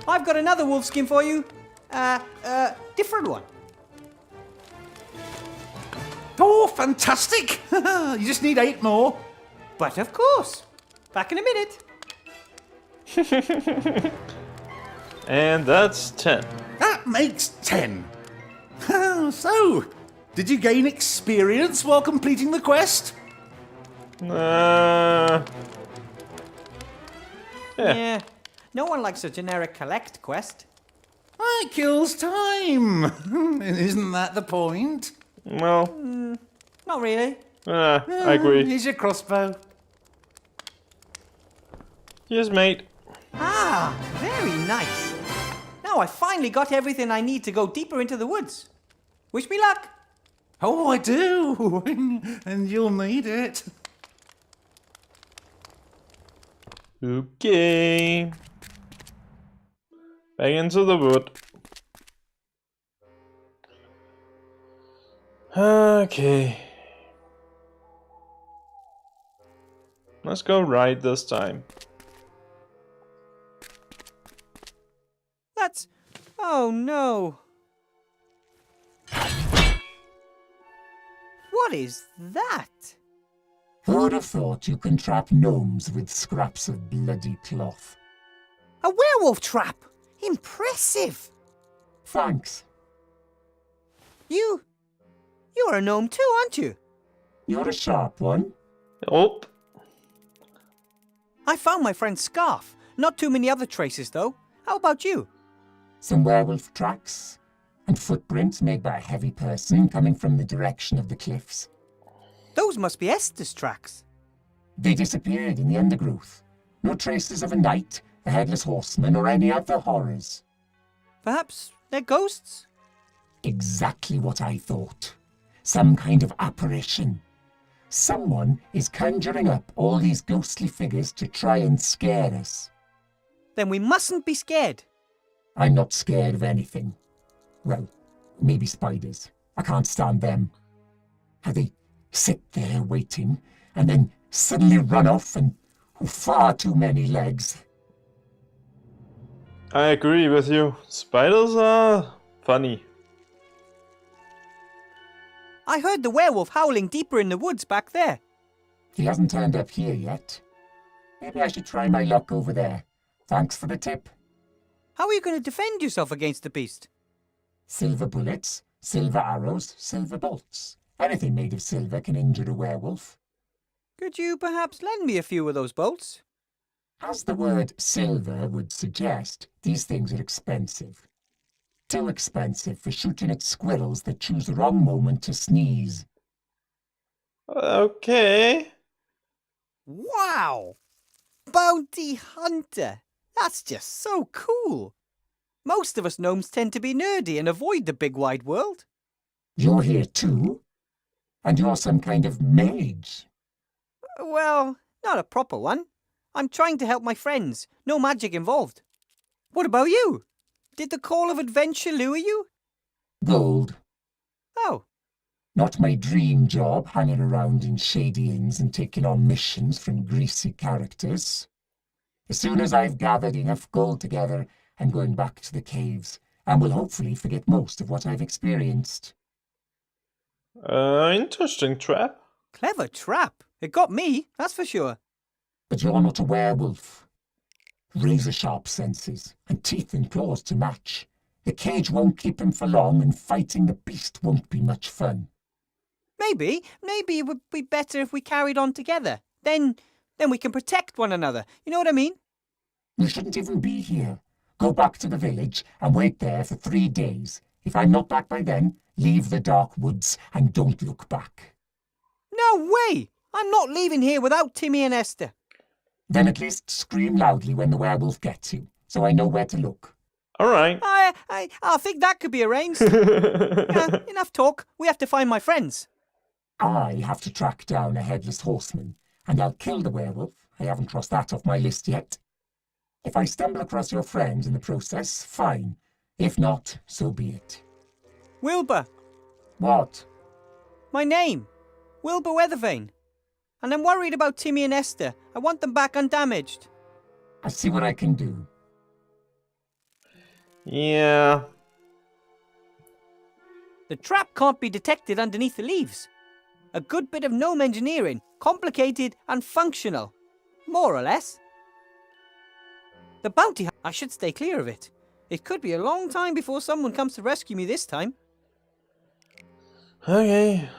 I've got another wolf skin for you. Different one. Oh, fantastic! You just need 8 more. But of course. Back in a minute. And that's 10. That makes 10. So, did you gain experience while completing the quest? Yeah. Yeah. No one likes a generic collect quest. It kills time. Isn't that the point? Well, Not really. I agree. Here's your crossbow. Yes, mate. Ah, very nice. Now I finally got everything I need to go deeper into the woods. Wish me luck. Oh, I do. And you'll need it. Okay. Back into the wood. Okay. Let's go right this time. That's... Oh no. What is that? Who'd have thought you can trap gnomes with scraps of bloody cloth? A werewolf trap! Impressive! Thanks. You're a gnome too, aren't you? You're a sharp one. Oh. I found my friend's scarf. Not too many other traces though. How about you? Some werewolf tracks, and footprints made by a heavy person coming from the direction of the cliffs. Those must be Esther's tracks. They disappeared in the undergrowth. No traces of a knight, a headless horseman, or any other horrors. Perhaps they're ghosts? Exactly what I thought. Some kind of apparition. Someone is conjuring up all these ghostly figures to try and scare us. Then we mustn't be scared. I'm not scared of anything. Well, maybe spiders. I can't stand them. How they sit there waiting, and then suddenly run off, and far too many legs. I agree with you. Spiders are funny. I heard the werewolf howling deeper in the woods back there. He hasn't turned up here yet. Maybe I should try my luck over there. Thanks for the tip. How are you going to defend yourself against the beast? Silver bullets, silver arrows, silver bolts. Anything made of silver can injure a werewolf. Could you perhaps lend me a few of those bolts? As the word silver would suggest, these things are expensive. Too expensive for shooting at squirrels that choose the wrong moment to sneeze. Okay. Wow! Bounty hunter! That's just so cool! Most of us gnomes tend to be nerdy and avoid the big wide world. You're here too? And you're some kind of mage? Well, not a proper one. I'm trying to help my friends. No magic involved. What about you? Did the call of adventure lure you? Gold. Oh, Not my dream job, hanging around in shady inns and taking on missions from greasy characters. As soon as I've gathered enough gold together, I'm going back to the caves, and will hopefully forget most of what I've experienced. Interesting trap. clever trap. It got me, that's for sure. But you're not a werewolf. Razor-sharp senses, and teeth and claws to match. The cage won't keep him for long, and fighting the beast won't be much fun. Maybe it would be better if we carried on together. Then we can protect one another. You know what I mean? You shouldn't even be here. Go back to the village and wait there for 3 days. If I'm not back by then, leave the dark woods and don't look back. No way! I'm not leaving here without Timmy and Esther. Then at least scream loudly when the werewolf gets you, so I know where to look. All right. I think that could be arranged. Enough talk. We have to find my friends. I have to track down a headless horseman, and I'll kill the werewolf. I haven't crossed that off my list yet. If I stumble across your friends in the process, fine. If not, so be it. Wilbur. What? My name. Wilbur Weathervane. And I'm worried about Timmy and Esther. I want them back undamaged. I'll see what I can do. Yeah. The trap can't be detected underneath the leaves. A good bit of gnome engineering, complicated and functional. More or less. The bounty I should stay clear of it. It could be a long time before someone comes to rescue me this time. Okay.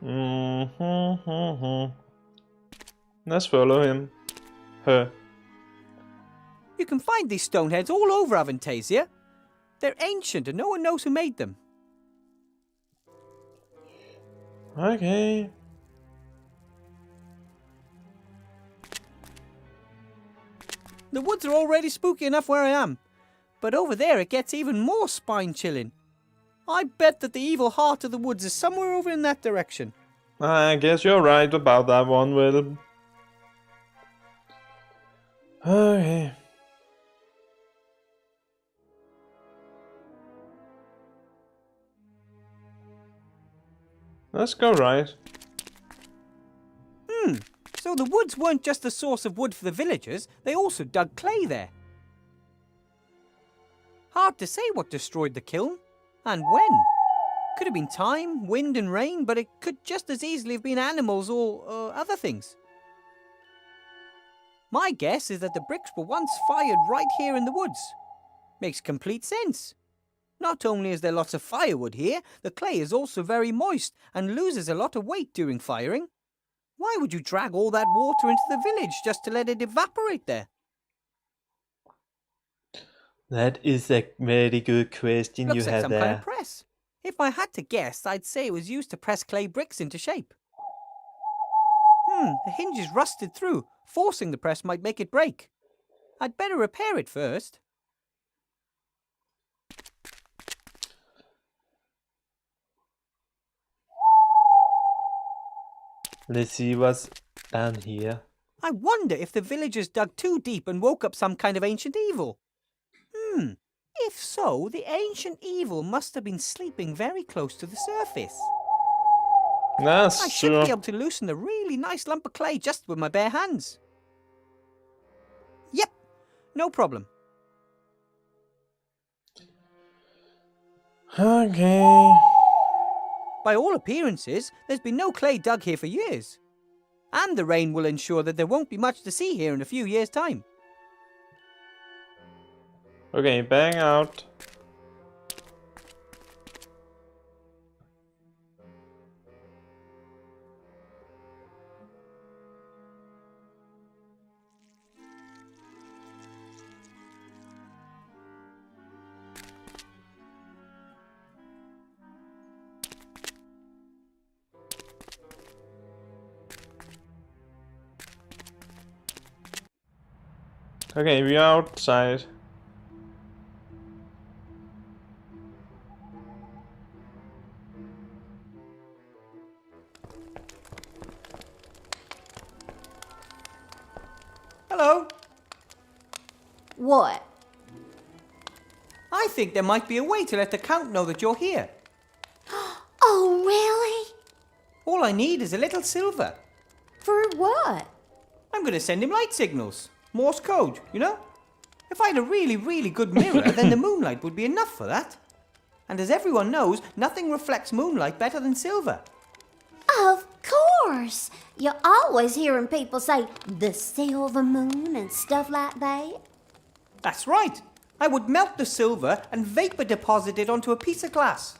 Mm-hmm. Let's follow him. Her. You can find these stoneheads all over Avantasia. They're ancient and no one knows who made them. Okay. The woods are already spooky enough where I am. But over there it gets even more spine-chilling. I bet that the evil heart of the woods is somewhere over in that direction. I guess you're right about that one, Will. Okay. Let's go right. So the woods weren't just the source of wood for the villagers, they also dug clay there. Hard to say what destroyed the kiln, and when. Could have been time, wind and rain, but it could just as easily have been animals or other things. My guess is that the bricks were once fired right here in the woods. Makes complete sense. Not only is there lots of firewood here, the clay is also very moist and loses a lot of weight during firing. Why would you drag all that water into the village just to let it evaporate there? That is a very good question Looks you like had some there. kind of press. If I had to guess, I'd say it was used to press clay bricks into shape. The hinge is rusted through. Forcing the press might make it break. I'd better repair it first. Let's see what's down here. I wonder if the villagers dug too deep and woke up some kind of ancient evil. If so, the ancient evil must have been sleeping very close to the surface. I That's should true. be able to loosen a really nice lump of clay just with my bare hands. Yep, no problem. Okay. By all appearances, there's been no clay dug here for years. And the rain will ensure that there won't be much to see here in a few years' time. Okay, bang out. Okay, we're outside. Hello. What? I think there might be a way to let the Count know that you're here. Oh, really? All I need is a little silver. For what? I'm going to send him light signals. Morse code, you know? If I had a really, really good mirror, then the moonlight would be enough for that. And as everyone knows, nothing reflects moonlight better than silver. Of course. You're always hearing people say the silver moon and stuff like that. That's right. I would melt the silver and vapor deposit it onto a piece of glass.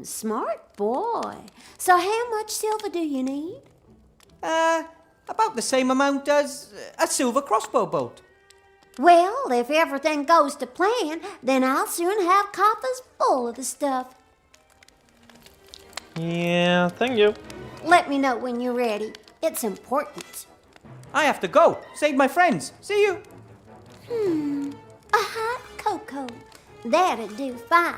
Smart boy. So how much silver do you need? About the same amount as a silver crossbow bolt. Well, if everything goes to plan, then I'll soon have coffers full of the stuff. Yeah, thank you. Let me know when you're ready. It's important. I have to go. Save my friends. See you. A hot cocoa. That'd do fine.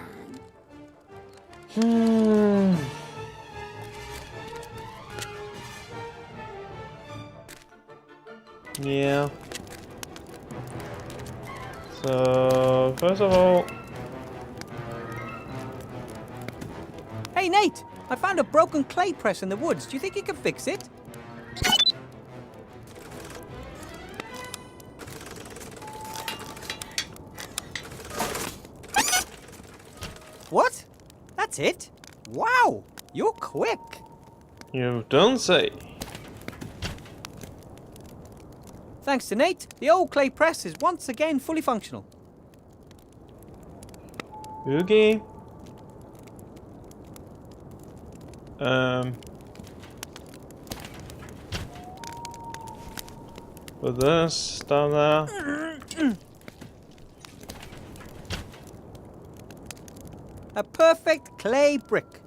Yeah. So, first of all, Hey, Nate. I found a broken clay press in the woods. Do you think you can fix it? What? That's it? Wow, you're quick. You don't say. Thanks to Nate, the old clay press is once again fully functional. Okay. Put this down there. A perfect clay brick.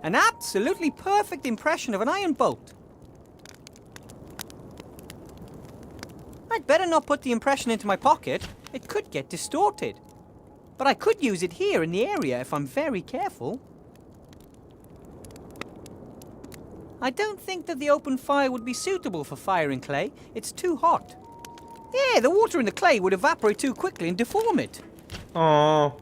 An absolutely perfect impression of an iron bolt. I'd better not put the impression into my pocket. It could get distorted. But I could use it here in the area if I'm very careful. I don't think that the open fire would be suitable for firing clay. It's too hot. Yeah, the water in the clay would evaporate too quickly and deform it. Oh.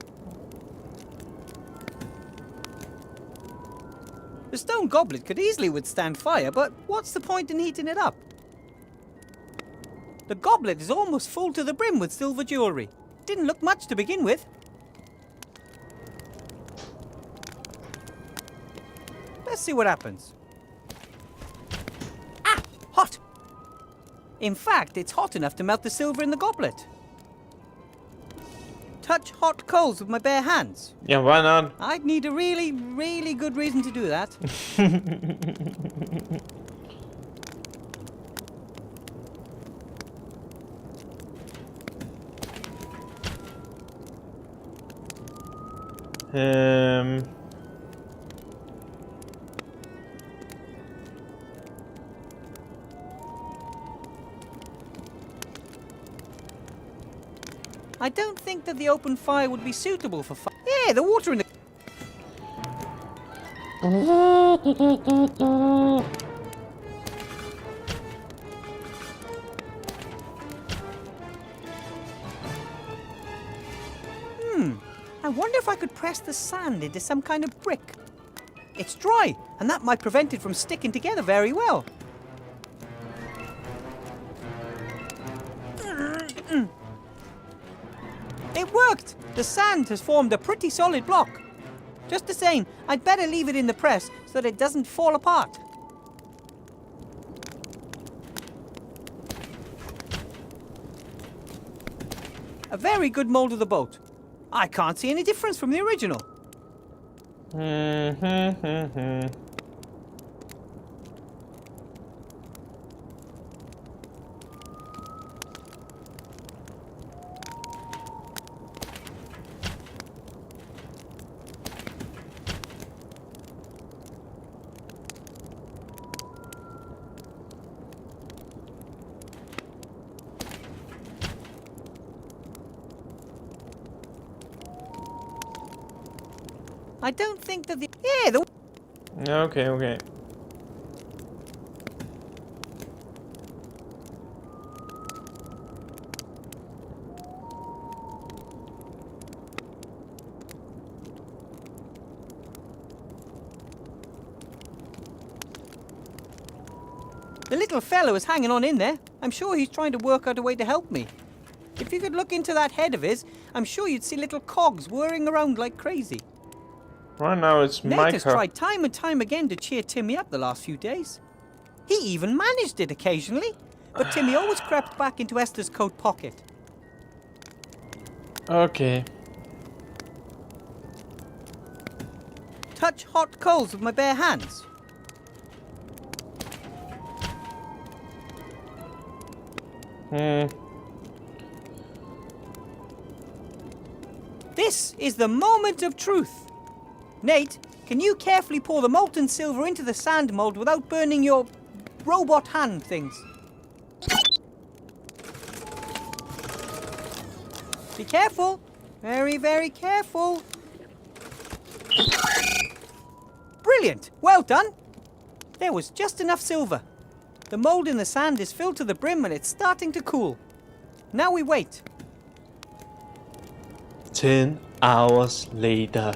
The stone goblet could easily withstand fire, but what's the point in heating it up? The goblet is almost full to the brim with silver jewellery. Didn't look much to begin with. Let's see what happens. Ah! Hot! In fact, it's hot enough to melt the silver in the goblet. Touch hot coals with my bare hands. Yeah, why not? I'd need a really, really good reason to do that. I don't think that the open fire would be suitable for fire. Yeah, the water in the... I wonder if I could press the sand into some kind of brick. It's dry, and that might prevent it from sticking together very well. It worked! The sand has formed a pretty solid block. Just the same, I'd better leave it in the press so that it doesn't fall apart. A very good mold of the boat. I can't see any difference from the original. I don't think that the... Yeah, the... Okay. The little fellow is hanging on in there. I'm sure he's trying to work out a way to help me. If you could look into that head of his, I'm sure you'd see little cogs whirring around like crazy. Right now it's Nate has Micah. tried time and time again to cheer Timmy up the last few days. He even managed it occasionally, but Timmy always crept back into Esther's coat pocket. Okay. Touch hot coals with my bare hands. This is the moment of truth. Nate, can you carefully pour the molten silver into the sand mold without burning your robot hand things? Be careful. Very, very careful. Brilliant. Well done. There was just enough silver. The mold in the sand is filled to the brim and it's starting to cool. Now we wait. 10 hours later.